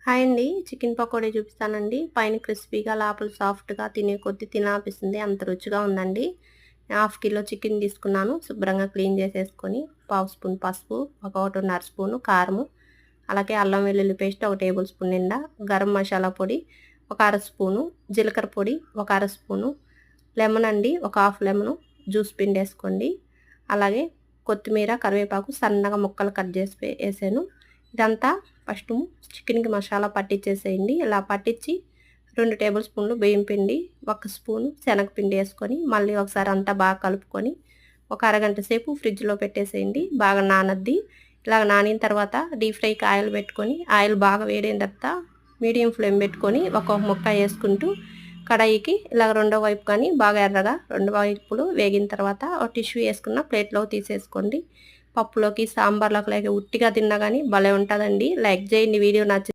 Hi అండి. Chicken pakodi చూపిస్తానండి. పైన క్రిస్పీగా లోపల సాఫ్ట్‌గా తినే కొద్దీ తినాలనిపిస్తుంది. అంత రుచిగా ఉందండి. హాఫ్ కిలో చికెన్ తీసుకున్నాను. శుభ్రంగా క్లీన్ చేసేసుకొని పావు స్పూన్ పసుపు, ఒక 1.5 స్పూను కారము, అలాగే అల్లం వెల్లుల్లి పేస్ట్ ఒక టేబుల్ స్పూన్ నిండా, గరం మసాలా పొడి ఒక అర స్పూను, జీలకర్ర పొడి ఒక అర స్పూను, లెమన్ అండి ఒక హాఫ్ లెమను జ్యూస్ పిండేసుకోండి. అలాగే కొత్తిమీర, కరివేపాకు సన్నగా ముక్కలు కట్ చేసి వేసాను. ఇదంతా ఫస్ట్ చికెన్కి మసాలా పట్టించేసేయండి. ఇలా పట్టించి 2 టేబుల్ స్పూన్లు బియ్యం పిండి, 1 స్పూను శనగపిండి వేసుకొని మళ్ళీ ఒకసారి అంతా బాగా కలుపుకొని ఒక అరగంట సేపు ఫ్రిడ్జ్లో పెట్టేసేయండి. బాగా నానద్ది. ఇలాగ నానిన తర్వాత డీప్ ఫ్రైకి ఆయిల్ పెట్టుకొని ఆయిల్ బాగా వేడైన తర్వాత మీడియం ఫ్లేమ్ పెట్టుకొని ఒక్కొక్క ముక్క వేసుకుంటూ కడాయికి ఇలాగ రెండో వైపు కానీ బాగా ఎర్రగా రెండు వైపులు వేగిన తర్వాత ఒక టిష్యూ వేసుకున్న ప్లేట్లో తీసేసుకోండి. పప్పులోకి, సాంబార్లోకి లేక ఉట్టిగా తిన్నా కానీ భలే ఉంటుందండి. లైక్ చేయండి వీడియో నచ్చి